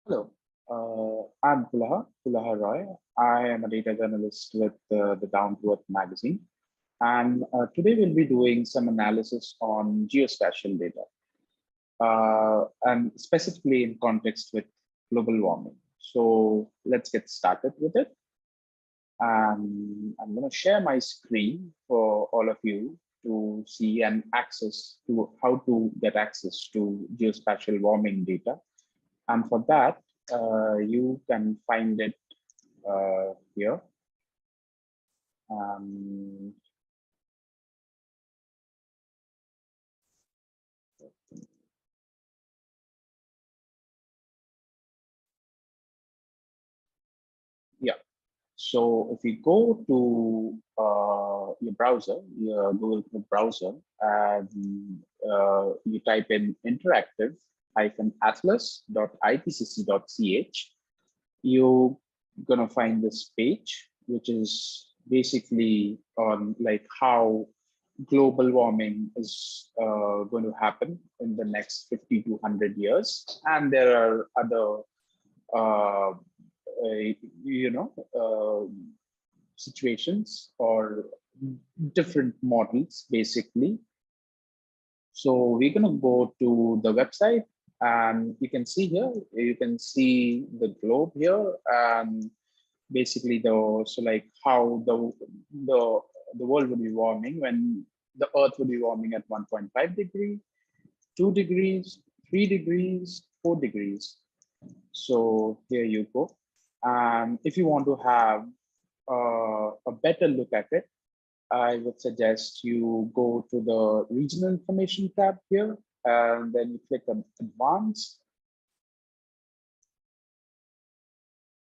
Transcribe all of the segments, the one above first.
Hello, I'm Pulaha Roy. I am a data journalist with the Down to Earth magazine. And today we'll be doing some analysis on geospatial data, and specifically in context with global warming. So let's get started with it. I'm going to share my screen for all of you to see and access to how to get access to geospatial warming data. And for that, you can find it here. Um, yeah. So if you go to your browser, your Google Chrome browser, and you type in interactive-atlas.ipcc.ch, you're gonna find this page, which is basically on like how global warming is going to happen in the next 50 to 100 years. And there are other, uh, you know, situations or different models, basically. So we're going to go to the website, and you can see here, you can see the globe here, and basically so like how the the world would be warming when the earth would be warming at 1.5 degree, 2 degrees, 3 degrees, 4 degrees. So here you go. And if you want to have a better look at it, I would suggest you go to the regional information tab here, and then you click on advanced.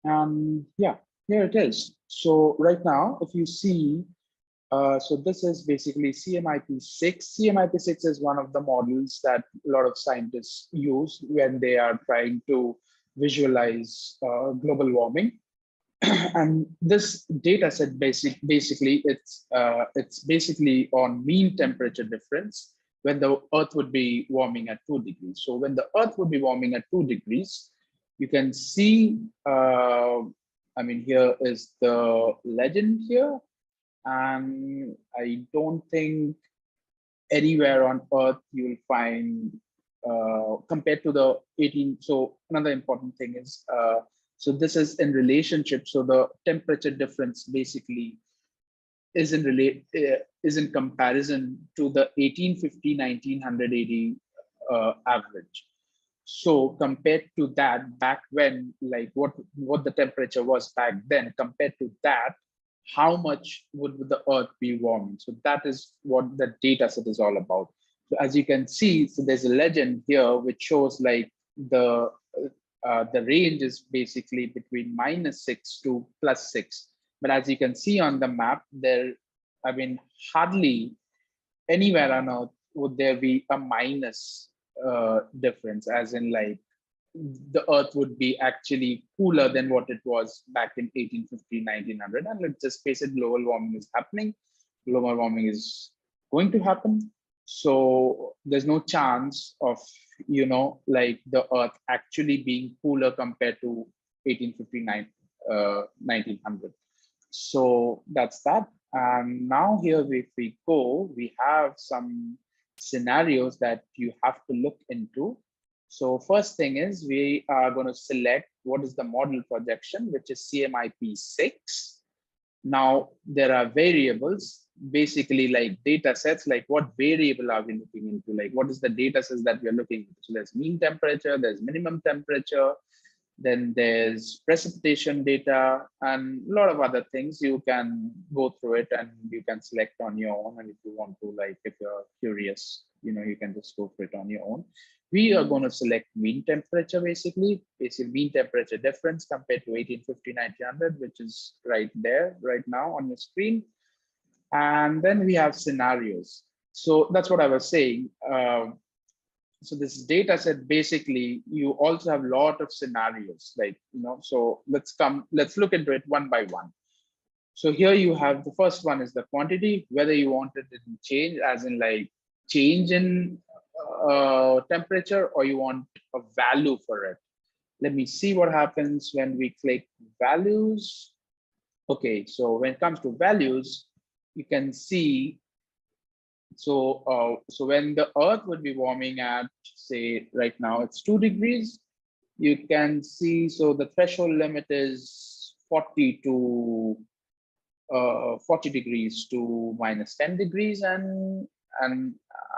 And yeah, here it is. So right now, if you see, so this is basically CMIP6. CMIP6 is one of the models that a lot of scientists use when they are trying to visualize global warming. And this data set basically it's basically on mean temperature difference when the earth would be warming at 2 degrees. So when the earth would be warming at 2 degrees, you can see, I mean, here is the legend here. And I don't think anywhere on earth you'll find, compared to the 18. So another important thing is, so this is in relationship. So the temperature difference basically is in comparison to the 1850 1980 average. So compared to that, back when, like what the temperature was back then, compared to that, how much would the earth be warming? So that is what the data set is all about. So as you can see, so there's a legend here which shows like the range is basically between -6 to +6. But as you can see on the map, there, I mean, hardly anywhere on earth would there be a minus difference, as in like the earth would be actually cooler than what it was back in 1850 1900. And let's just face it, global warming is happening, global warming is going to happen. So there's no chance of, you know, like the earth actually being cooler compared to 1859 1900. So that's that. And now here, if we go, we have some scenarios that you have to look into. So first thing is we are going to select what is the model projection, which is CMIP6. Now there are variables, basically like data sets, like what variable are we looking into? Like what is the data sets that we are looking into? So there's mean temperature, there's minimum temperature, then there's precipitation data, and a lot of other things. You can go through it and you can select on your own. And if you want to, like, if you're curious, you know, you can just go for it on your own. We are going to select mean temperature, basically mean temperature difference compared to 1850 1900, which is right there, right now on your screen. And then we have scenarios. So that's what I was saying. So this data set, basically you also have a lot of scenarios, like, you know, so let's look into it one by one. So here you have, the first one is the quantity, whether you wanted it to change, as in like change in temperature, or you want a value for it. Let me see what happens when we click values. Okay, so when it comes to values, you can see, so when the Earth would be warming at, say, right now it's 2 degrees, you can see, so the threshold limit is 40 to 40 degrees to minus 10 degrees, and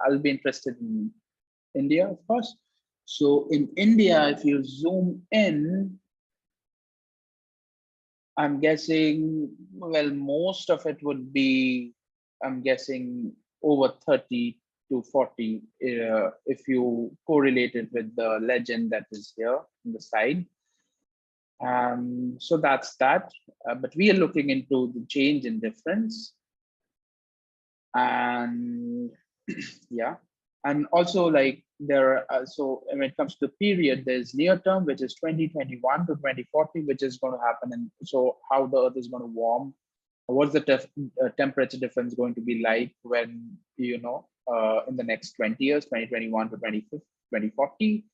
I'll be interested in India, of course. So in India, if you zoom in, I'm guessing, well, most of it would be, I'm guessing, over 30 to 40, if you correlate it with the legend that is here on the side. So that's that. But we are looking into the change in difference. And yeah, and also like there are, so when it comes to the period, there's near term, which is 2021 to 2040, which is going to happen. And so how the Earth is going to warm, what's the temperature difference going to be like when, you know, in the next 20 years, 2021 to 2040.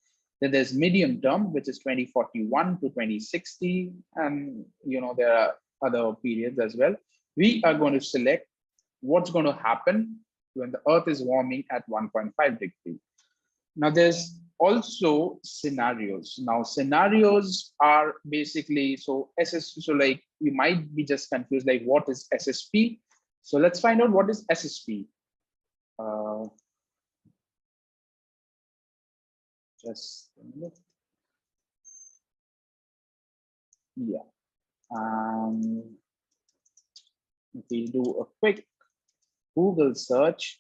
Then there's medium term, which is 2041 to 2060. And, you know, there are other periods as well. We are going to select what's going to happen when the Earth is warming at 1.5 degrees. Now, there's also scenarios. Now, scenarios are basically, so so like you might be just confused, like what is SSP? So let's find out what is SSP. Just a minute. Yeah. If we do a quick Google search,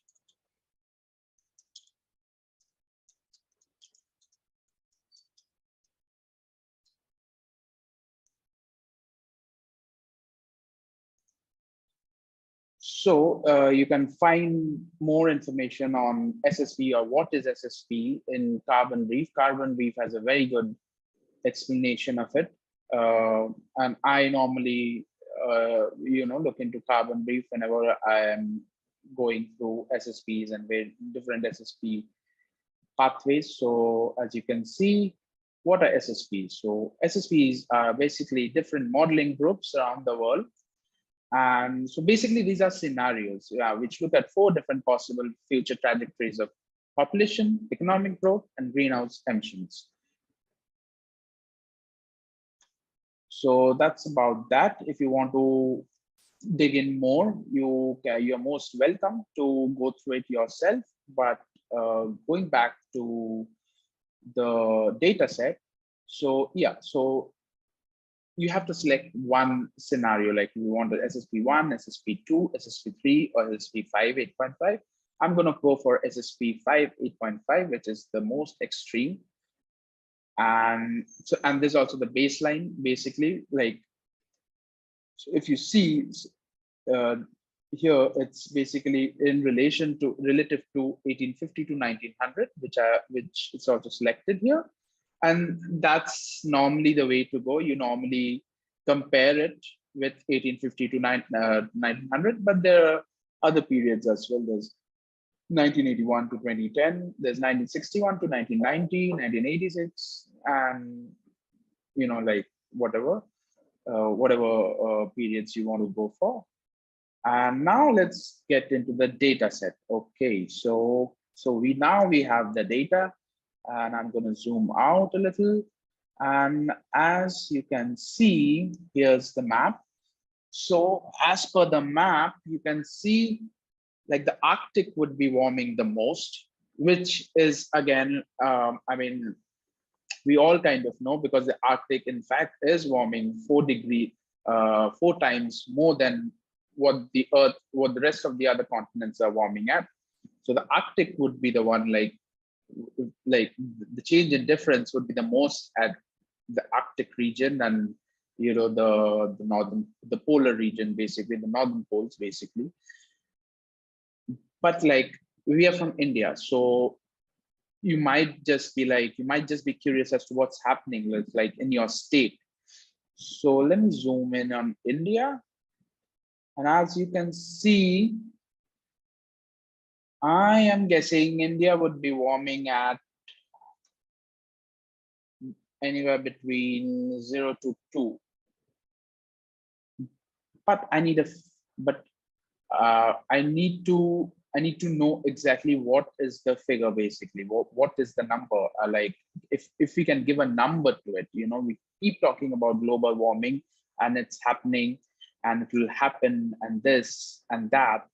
so you can find more information on SSP or what is SSP in Carbon Brief. Carbon Brief has a very good explanation of it. And I normally, you know, look into Carbon Brief whenever I am going through SSPs and different SSP pathways. So as you can see, what are SSPs? So SSPs are basically different modeling groups around the world. And so basically these are scenarios which look at 4 different possible future trajectories of population, economic growth, and greenhouse emissions. So that's about that. If you want to dig in more, you're most welcome to go through it yourself. But going back to the data set, so yeah, so you have to select one scenario, like you want the SSP1, SSP2, SSP3, or SSP5 8.5. I'm going to go for SSP5 8.5, which is the most extreme. And so, and there's also the baseline, basically, like, so if you see here, it's basically in relation to relative to 1850 to 1900, which is also selected here. And that's normally the way to go. You normally compare it with 1850 to 1900, but there are other periods as well. There's 1981 to 2010, there's 1961 to 1990, 1986, and, you know, like whatever periods you want to go for. And now let's get into the data set. Okay, so we have the data, and I'm going to zoom out a little. And as you can see, here's the map. So as per the map, you can see like the Arctic would be warming the most, which is again, I mean, we all kind of know, because the Arctic in fact is warming 4 times more than what the rest of the other continents are warming at. So the Arctic would be the one, like the change in difference would be the most at the Arctic region, and, you know, the polar region, basically the northern poles, basically. But like, we are from India, so you might just be curious as to what's happening like in your state. So let me zoom in on India. And as you can see, I am guessing India would be warming at anywhere between 0 to 2. But I need a, but I need to know exactly what is the figure basically. What is the number? Like if we can give a number to it, you know, we keep talking about global warming and it's happening and it will happen and this and that.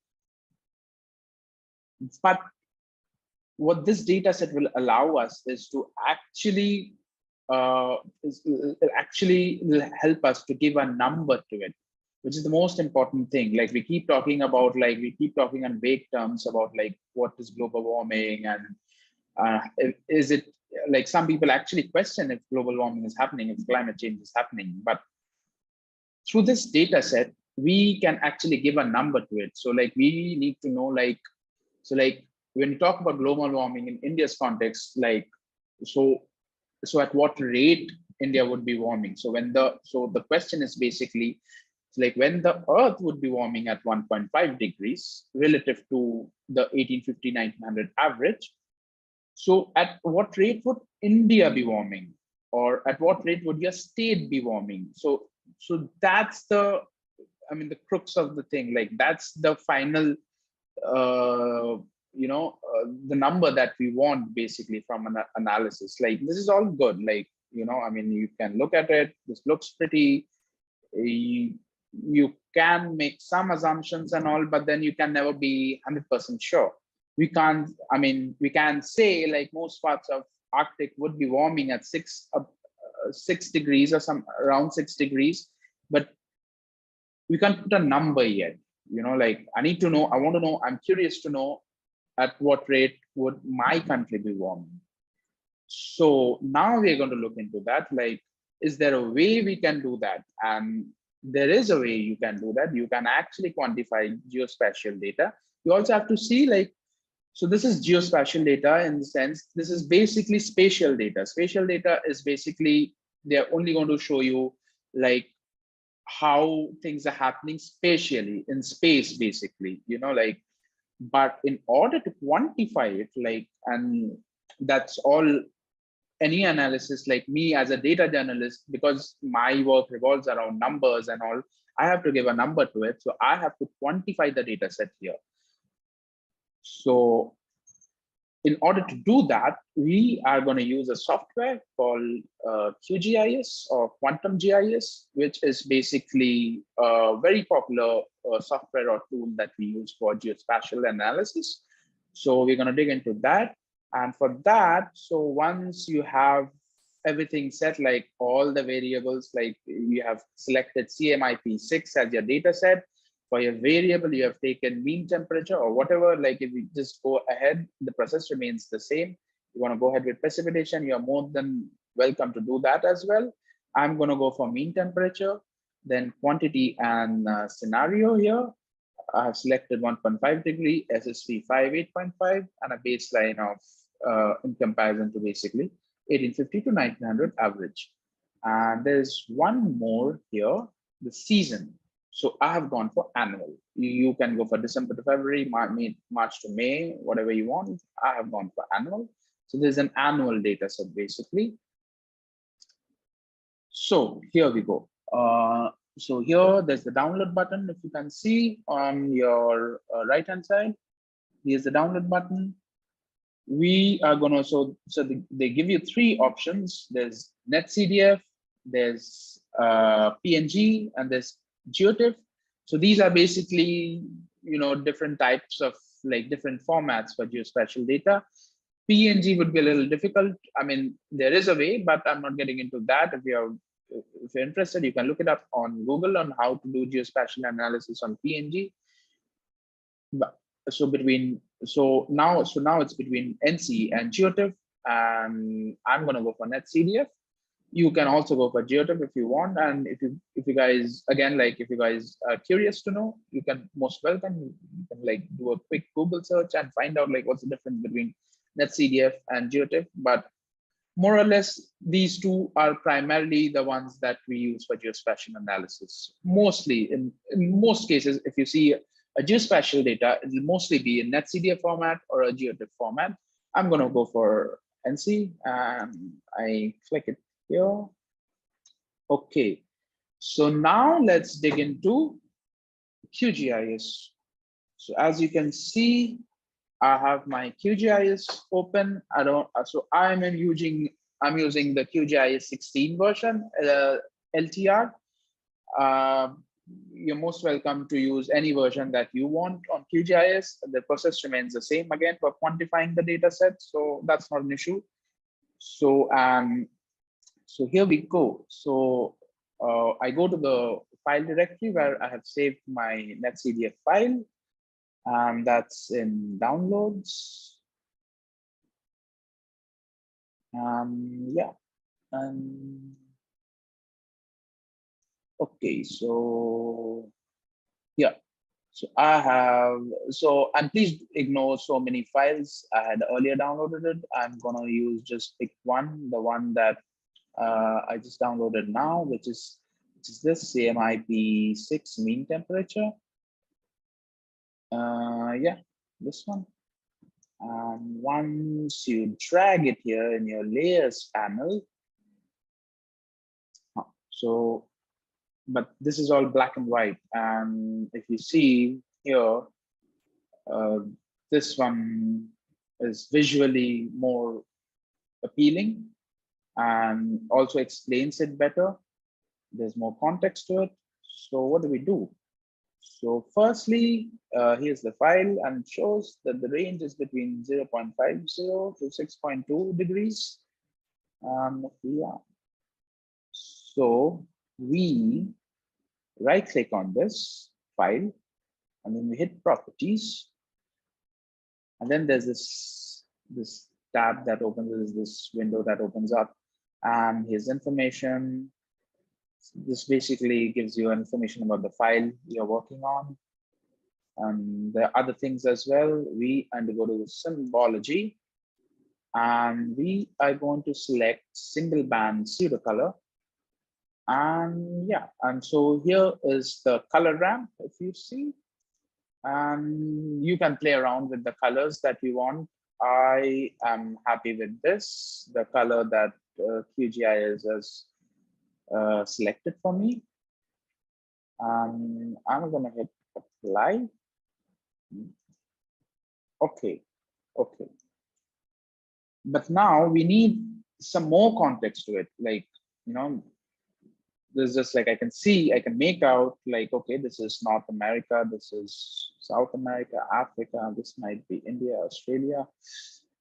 But what this data set will allow us is to actually actually will help us to give a number to it, which is the most important thing. Like we keep talking about, like we keep talking in vague terms about like what is global warming and is it, like some people actually question if global warming is happening, if climate change is happening. But through this data set, we can actually give a number to it. So like we need to know, like, so like when you talk about global warming in India's context, like, so at what rate India would be warming? So the question is basically like when the Earth would be warming at 1.5 degrees relative to the 1850-1900 average. So at what rate would India be warming, or at what rate would your state be warming? So that's the, I mean, the crux of the thing. Like that's the final the number that we want basically from an analysis. Like this is all good, like, you know, I mean, you can look at it, this looks pretty, you can make some assumptions and all, but then you can never be 100% sure. We can't, I mean, we can say like most parts of Arctic would be warming at 6 degrees or some around 6 degrees, but we can't put a number yet. You know, like I need to know, I want to know, I'm curious to know at what rate would my country be warming. So now we're going to look into that. Like, is there a way we can do that? And there is a way you can do that. You can actually quantify geospatial data. You also have to see, like, so this is geospatial data in the sense, this is basically spatial data. Spatial data is basically, they're only going to show you like how things are happening spatially in space, basically, you know, like, but in order to quantify it, like, and that's all any analysis, like me as a data journalist, because my work revolves around numbers and all, I have to give a number to it. So I have to quantify the data set here. So in order to do that, we are going to use a software called QGIS or Quantum GIS, which is basically a very popular software or tool that we use for geospatial analysis. So we're going to dig into that. And for that, so once you have everything set, like all the variables, like you have selected CMIP6 as your data set, for your variable, you have taken mean temperature or whatever. Like if you just go ahead, the process remains the same. You want to go ahead with precipitation, you're more than welcome to do that as well. I'm going to go for mean temperature, then quantity and scenario here. I have selected 1.5 degree, SSP 8.5, and a baseline of in comparison to basically 1850 to 1900 average. And there's one more here, the season. So I have gone for annual. You can go for December to February, March to May, whatever you want. I have gone for annual. So there's an annual data set basically. So here we go. So here there's the download button. If you can see on your right-hand side, here's the download button. We are gonna, so they give you three options. There's NetCDF, there's PNG, and there's GeoTIFF. So these are basically, you know, different types of like different formats for geospatial data. PNG would be a little difficult. I mean, there is a way, but I'm not getting into that. If you're interested, you can look it up on Google on how to do geospatial analysis on PNG. But so now it's between NC and GeoTIFF, and I'm gonna go for NetCDF. You can also go for GeoTIFF if you want, and if you guys, again, like if you guys are curious to know, you can most welcome. You can like do a quick Google search and find out like what's the difference between NetCDF and GeoTIFF. But more or less, these two are primarily the ones that we use for geospatial analysis. Mostly, in most cases, if you see a geospatial data, it will mostly be in NetCDF format or a GeoTIFF format. I'm going to go for NC, and I click it. here. Okay, so now let's dig into QGIS. So as you can see, I have my QGIS open. I'm using the QGIS 16 version, LTR. Uh, you're most welcome to use any version that you want on QGIS. The process remains the same again for quantifying the data set, so that's not an issue. So here we go. So I go to the file directory where I have saved my netcdf file, and that's in downloads. Yeah, okay, so yeah, so and please ignore so many files I had earlier downloaded it. I'm gonna use just pick one, the one that I just downloaded now, which is this CMIP6 mean temperature. Yeah, this one. And once you drag it here in your layers panel, so, but this is all black and white. And if you see here, uh, this one is visually more appealing and also explains it better. There's more context to it. So what do we do? So firstly, here's the file, and it shows that the range is between 0.50 to 6.2 degrees. Yeah. So we right click on this file, and then we hit properties. And then there's this tab that opens, this window that opens up, and here's information. This basically gives you information about the file you're working on. And there are other things as well. We go to symbology, and we are going to select single band pseudo color. And yeah, and so here is the color ramp, if you see. And you can play around with the colors that you want. I am happy with this, the color that QGIS has selected for me. I'm gonna hit apply. Okay, okay. But now we need some more context to it. Like, there's just like, I can make out like, okay, this is North America, this is South America, Africa, this might be India, Australia,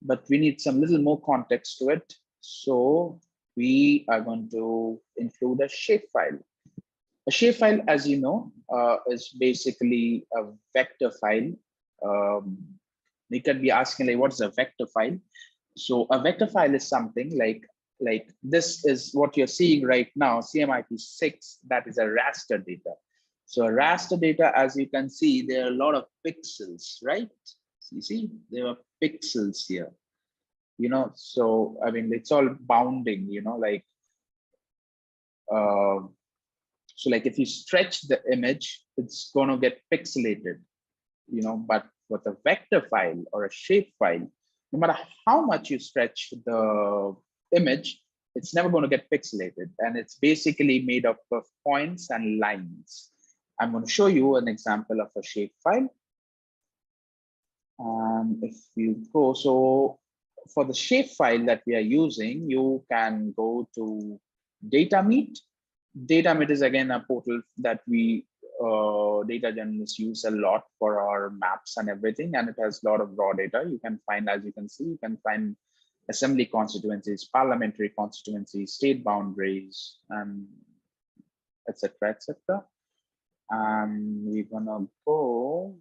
but we need some little more context to it. So we are going to include a shapefile. A shapefile, as you know, is basically a vector file. You could be asking, like, what's a vector file? So a vector file is something like this is what you're seeing right now, CMIP6, that is a raster data. So a raster data, as you can see, there are a lot of pixels, right? You see, there are pixels here, so I mean, it's all bounding, like, so like if you stretch the image, it's going to get pixelated, but with a vector file or a shape file, no matter how much you stretch the image, it's never going to get pixelated. And it's basically made up of points and lines. I'm going to show you an example of a shape file. If you go, so for the shape file that we are using, you can go to DataMeet. DataMeet is again a portal that we data journalists use a lot for our maps and everything, and it has a lot of raw data. You can find, as you can see, you can find assembly constituencies, parliamentary constituencies, state boundaries, and etc. etc. And we're gonna go.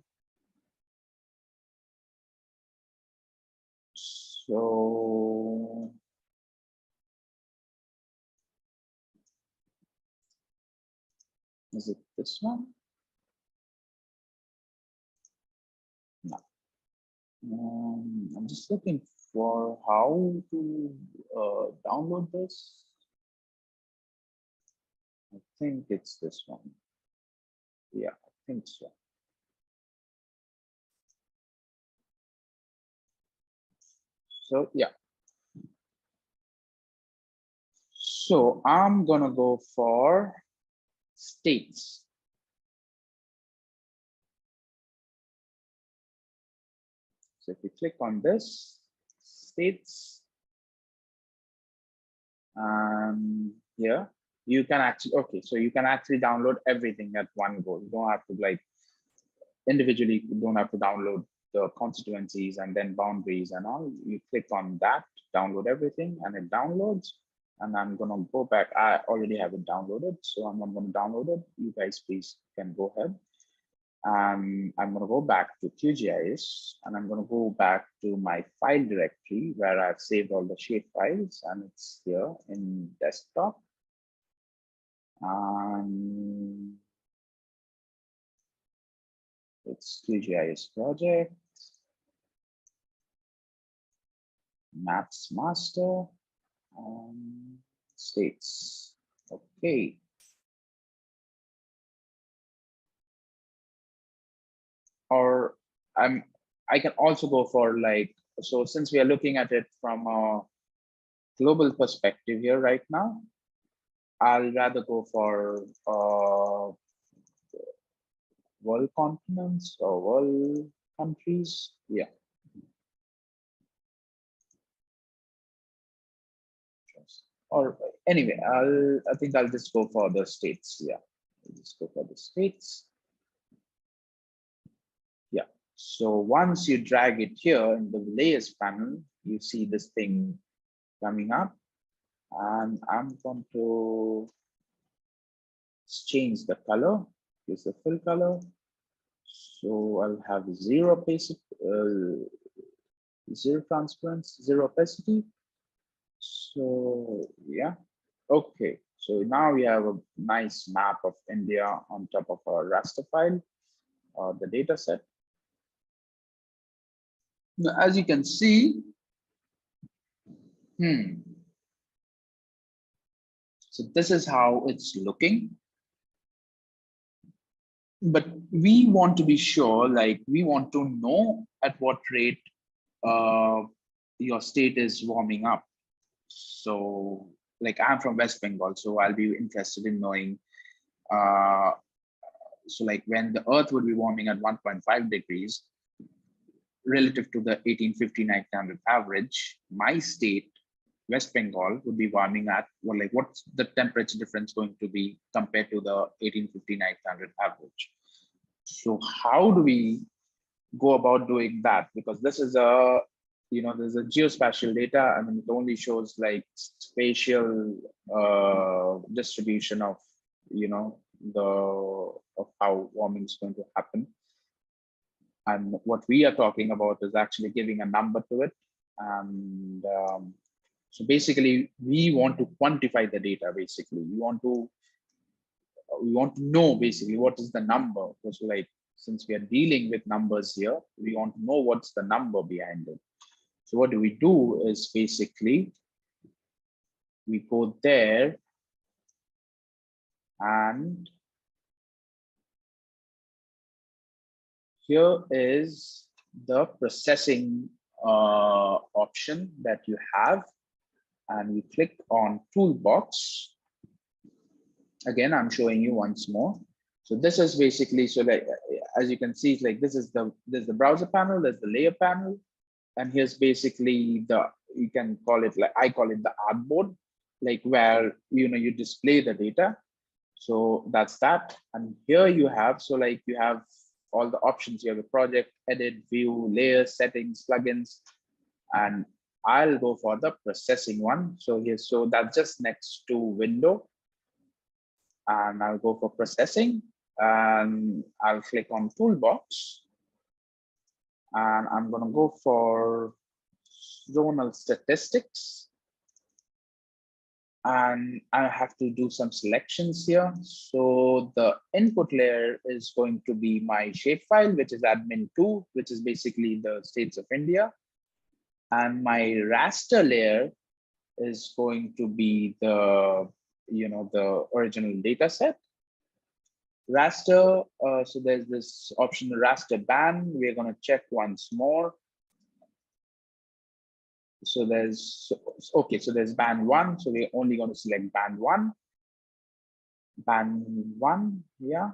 So is it this one? No. I'm just looking for how to download this. I think it's this one. Yeah, I think so. So yeah. So I'm gonna go for states. So if you click on this, states, here you can actually, okay, so you can actually download everything at one go. You don't have to like individually, you don't have to download the constituencies and then boundaries and all. You click on that, download everything, and it downloads. And I'm gonna go back. I already have it downloaded, so I'm not gonna download it. You guys please can go ahead. I'm gonna go back to QGIS, and I'm gonna go back to my file directory where I've saved all the shape files, and it's here in desktop. It's QGIS project, maps master, states. Okay. Or I can also go for like, so since we are looking at it from a global perspective here right now, I'll rather go for world continents or world countries. Yeah. Or anyway, I think I'll just go for the states. Yeah. I'll just go for the states. Yeah. So once you drag it here in the layers panel, you see this thing coming up, and I'm going to change the color. Use the fill color. So I'll have zero transparency, zero opacity. So yeah, okay. So now we have a nice map of India on top of our raster file, the data set. Now, as you can see, so this is how it's looking. But we want to be sure, like we want to know at what rate your state is warming up. So like I'm from West Bengal, so I'll be interested in knowing, so like when the earth would be warming at 1.5 degrees relative to the 1850-1900 average, my state, West Bengal, would be warming at, well, like what's the temperature difference going to be compared to the 1850-1900 average? So how do we go about doing that? Because this is a, there's a geospatial data. I mean, it only shows like spatial distribution of, of how warming is going to happen. And what we are talking about is actually giving a number to it. And so basically, we want to quantify the data. Basically, we want to know basically what is the number. Because like since we are dealing with numbers here, we want to know what's the number behind it. So what do we do is basically we go there and here is the processing option that you have, and you click on toolbox. Again, I'm showing you once more. So this is basically, so like as you can see, it's like there's the browser panel, there's the layer panel, and here's basically you can call it, like I call it the artboard, like where you display the data. So that's that. And here you have, so like you have all the options. You have a project, edit, view, layers, settings, plugins, and I'll go for the processing one. So here, so that's just next to window, and I'll go for processing, and I'll click on toolbox, and I'm going to go for zonal statistics, and I have to do some selections here. So the input layer is going to be my shapefile, which is admin2, which is basically the states of India. And my raster layer is going to be the, the original data set. Raster, so there's this option, raster ban. We're going to check once more. So there's, okay, so there's band one. So we're only going to select band one. Band one, yeah.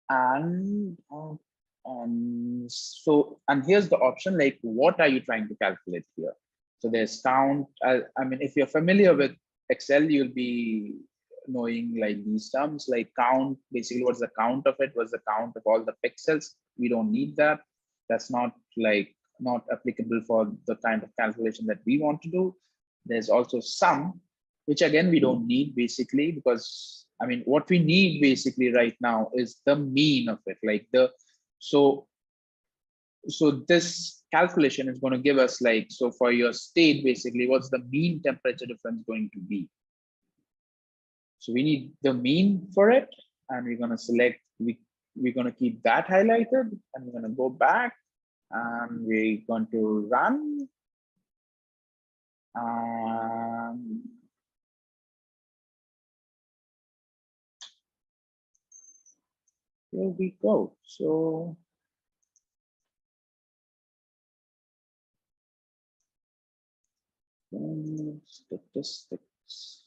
And here's the option, like, what are you trying to calculate here? So there's count. I mean, if you're familiar with Excel, you'll be knowing like these terms, like count. Basically, what's the count of it? What's the count of all the pixels? We don't need that. That's not applicable for the kind of calculation that we want to do. There's also sum, which again we don't need basically, because I mean what we need basically right now is the mean of it, like so so this calculation is going to give us, like, so for your state basically what's the mean temperature difference going to be. So we need the mean for it, and we're going to select, we're going to keep that highlighted, and we're going to go back and we're going to run. Here we go. So statistics.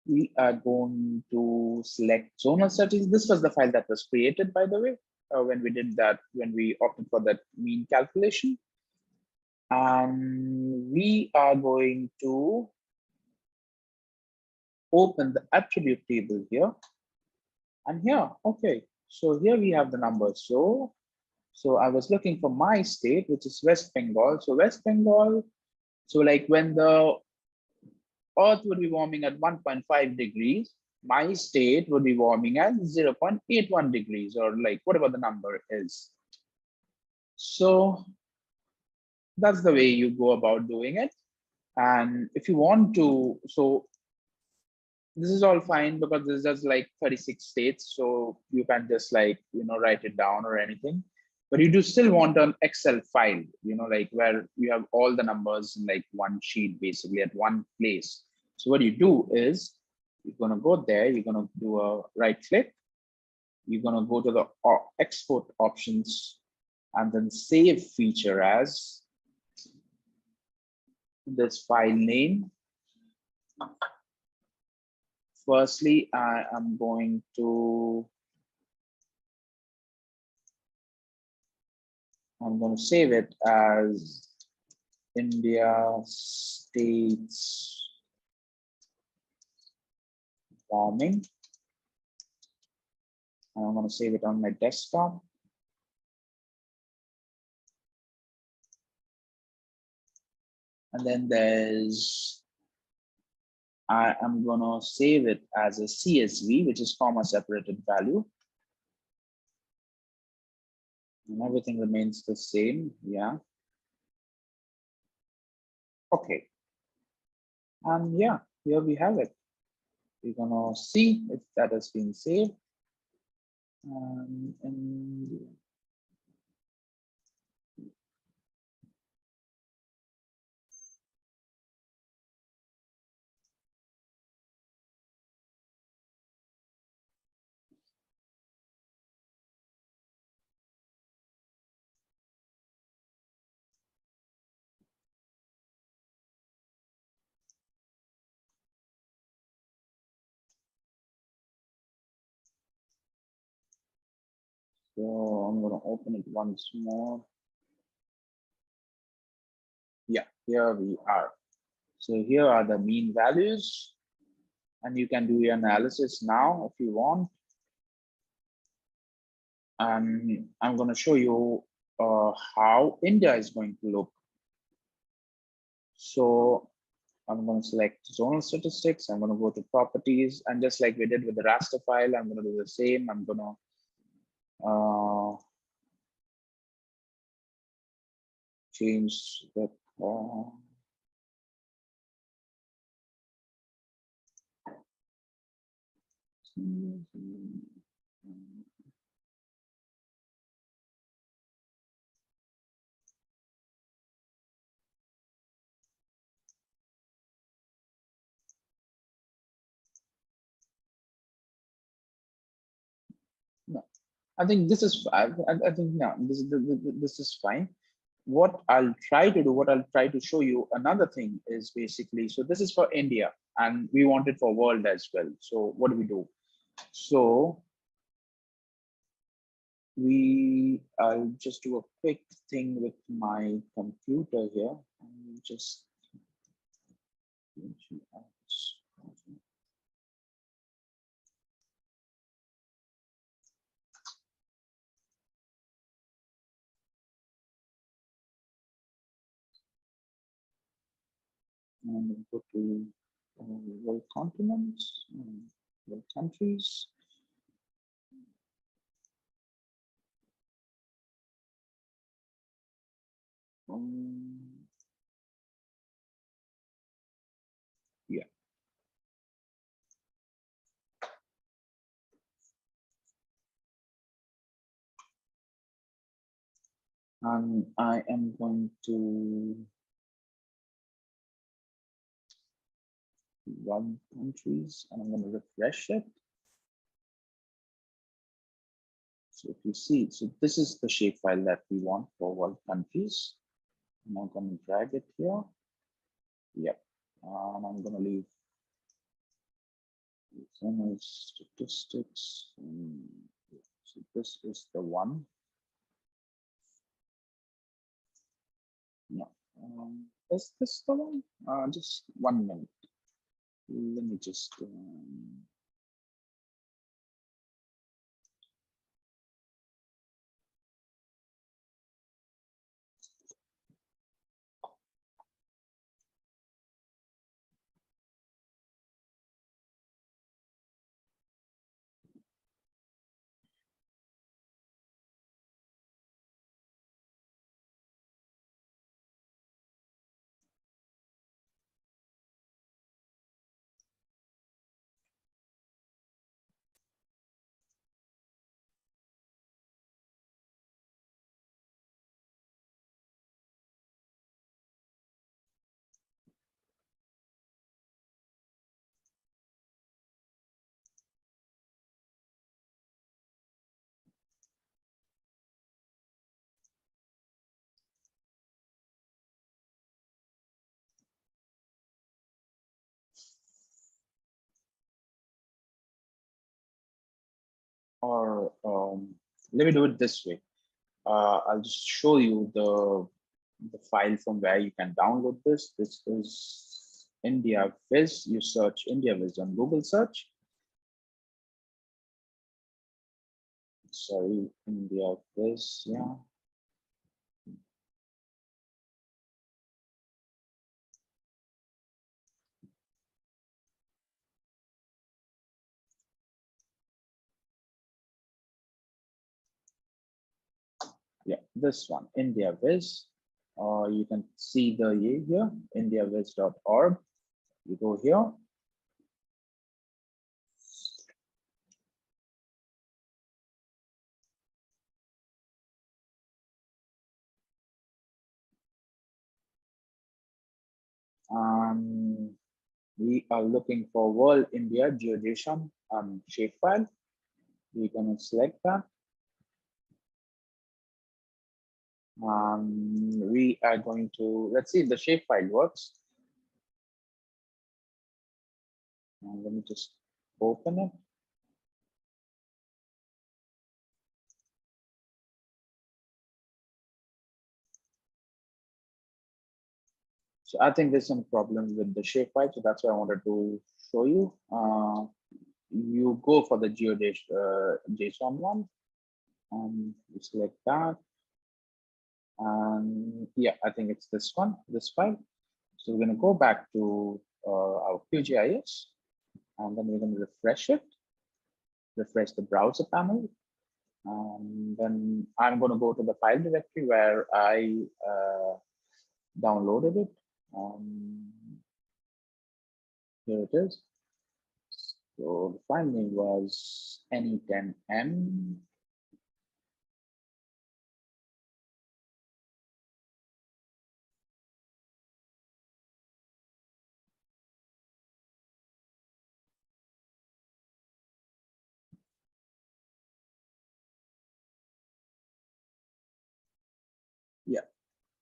We are going to select zonal settings. This was the file that was created, by the way, when we did that, when we opted for that mean calculation. And we are going to open the attribute table here. And here, okay, so here we have the numbers. So I was looking for my state, which is West Bengal. So West Bengal, so like when the Earth would be warming at 1.5 degrees, my state would be warming at 0.81 degrees, or like whatever the number is. So that's the way you go about doing it. And if you want to, so this is all fine because this is just like 36 states. So you can just like, write it down or anything. But you do still want an Excel file, like where you have all the numbers in like one sheet, basically at one place. So what you do is you're going to go there, you're going to do a right click, you're going to go to the export options and then save feature as this file name. Firstly, I am going to save it as India states warming. And I'm going to save it on my desktop. And then I am going to save it as a CSV, which is comma separated value. And everything remains the same. Yeah. Okay. And yeah, here we have it. We're going to see if that has been saved. And so I'm going to open it once more. Yeah, here we are. So here are the mean values, and you can do your analysis now if you want. And I'm going to show you how India is going to look. So I'm going to select zonal statistics. I'm going to go to properties, and just like we did with the raster file, I'm going to do the same. I'm going to change the I think this is, I think, no, this is fine. What I'll try to do, what I'll try to show you, another thing is basically, so this is for India and we want it for world as well. So what do we do? So I'll just do a quick thing with my computer here. And just and go to world continents, world countries. Um, yeah, and I am going to run countries and I'm going to refresh it. So if you see, so this is the shapefile that we want for world countries. And I'm going to drag it here. Yep. And I'm going to leave statistics. So this is the one. No. Is this the one? Just 1 minute. Let me just or let me do it this way. I'll just show you the file from where you can download this. This is India Viz. You search India Viz on Google search. Sorry, India Viz. Yeah. Yeah, this one, India Viz. You can see the year here, indiaviz.org. You go here. We are looking for World India GeoJSON shapefile. We're going to select that. We are going to, let's see if the shapefile works. Let me just open it. So I think there's some problem with the shapefile, so that's why I wanted to show you. You go for the JSON one, and you select that. And yeah, I think it's this one, this file. So we're going to go back to our QGIS, and then we're going to refresh it, refresh the browser panel. And then I'm going to go to the file directory where I downloaded it. Here it is. So the file name was NE10M.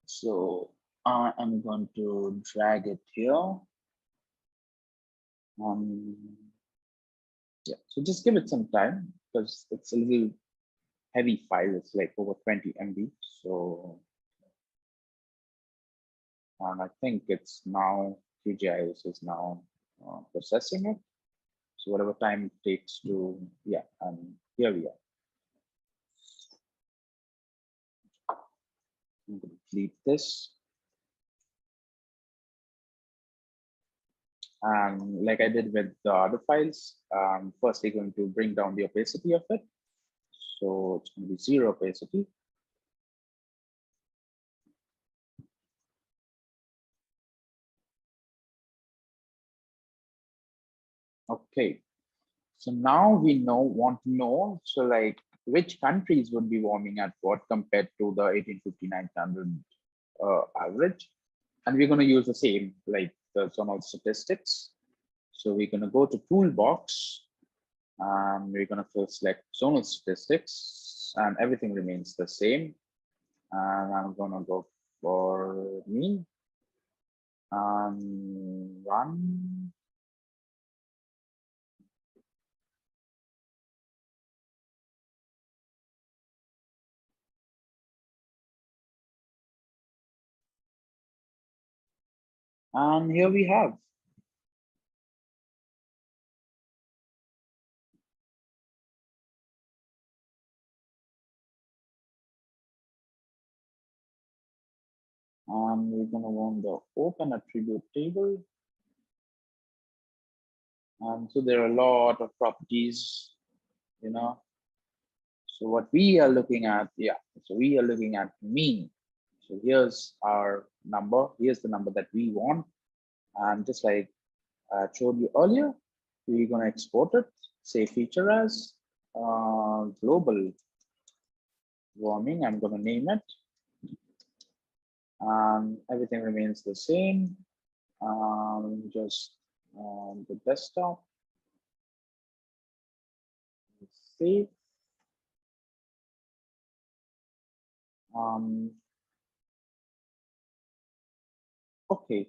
So I am going to drag it here. Yeah, so just give it some time because it's a little heavy file. It's like over 20 MB. So I think it's now QGIS is now processing it. So whatever time it takes to, yeah, and here we are. I'm going to delete this. And like I did with the other files, firstly going to bring down the opacity of it. So it's going to be 0 opacity. Okay, so now we want to know, so like which countries would be warming at what compared to the 1850-1900 average. And we're going to use the same, like the zonal statistics. So we're going to go to toolbox and we're going to first select zonal statistics and everything remains the same. And I'm going to go for mean and run. And here we have. And we're going to want the open attribute table. And so there are a lot of properties, you know. So what we are looking at, yeah, so we are looking at mean. So here's our number. Here's the number that we want. And just like I showed you earlier, we're going to export it, say feature as global warming. I'm going to name it. Everything remains the same. Just the desktop. Save. Okay.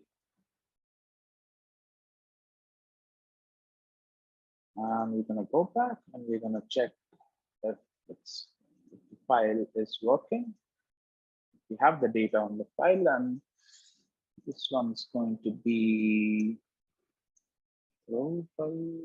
And we're going to go back and we're going to check if if the file is working. We have the data on the file, and this one's going to be global.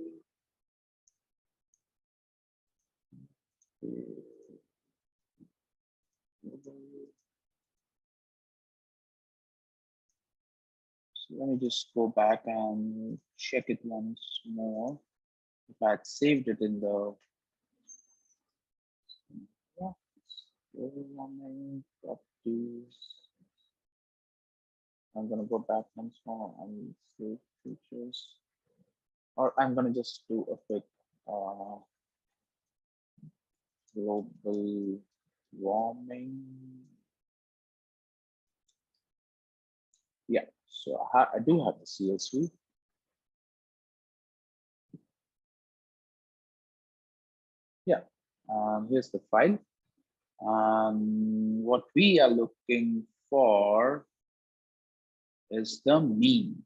So let me just go back and check it once more. If I had saved it in the properties, I'm going to go back once more and save features, or I'm going to just do a quick global warming. Yeah, so I do have the CSV. Yeah, here's the file. What we are looking for is the mean.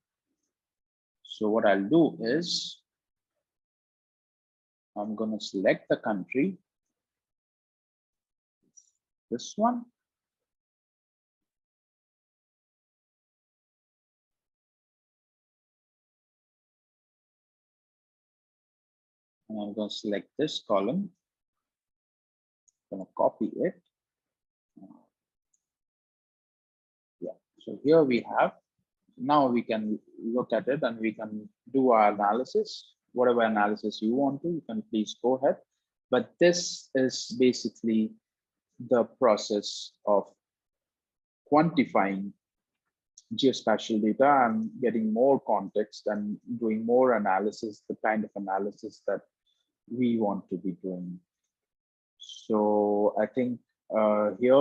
So what I'll do is I'm going to select the country, this one. And I'm going to select this column. I'm going to copy it. Yeah, so here we have. Now we can look at it and we can do our analysis. Whatever analysis you want to, you can please go ahead. But this is basically the process of quantifying geospatial data and getting more context and doing more analysis, the kind of analysis that we want to be doing. So I think here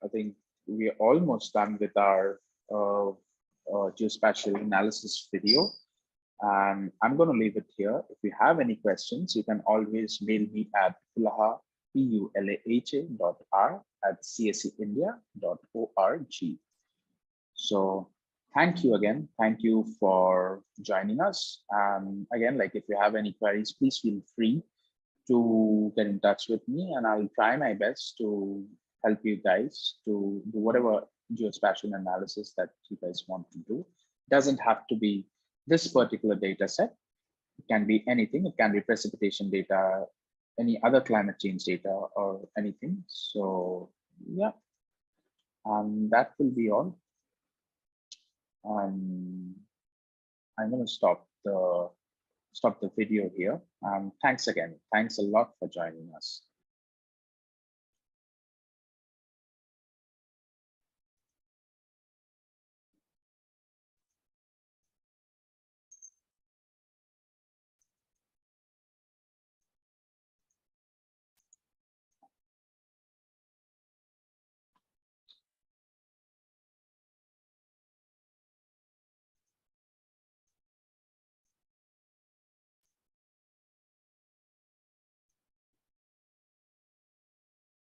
I think we're almost done with our geospatial analysis video. And I'm going to leave it here. If you have any questions, you can always mail me at pulaha.cscindia.org. So thank you again. Thank you for joining us. Again, like if you have any queries, please feel free to get in touch with me, and I'll try my best to help you guys to do whatever geospatial analysis that you guys want to do. Doesn't have to be this particular data set. It can be anything. It can be precipitation data, any other climate change data, or anything. So yeah, that will be all. I'm going to stop the video here. Thanks again. Thanks a lot for joining us.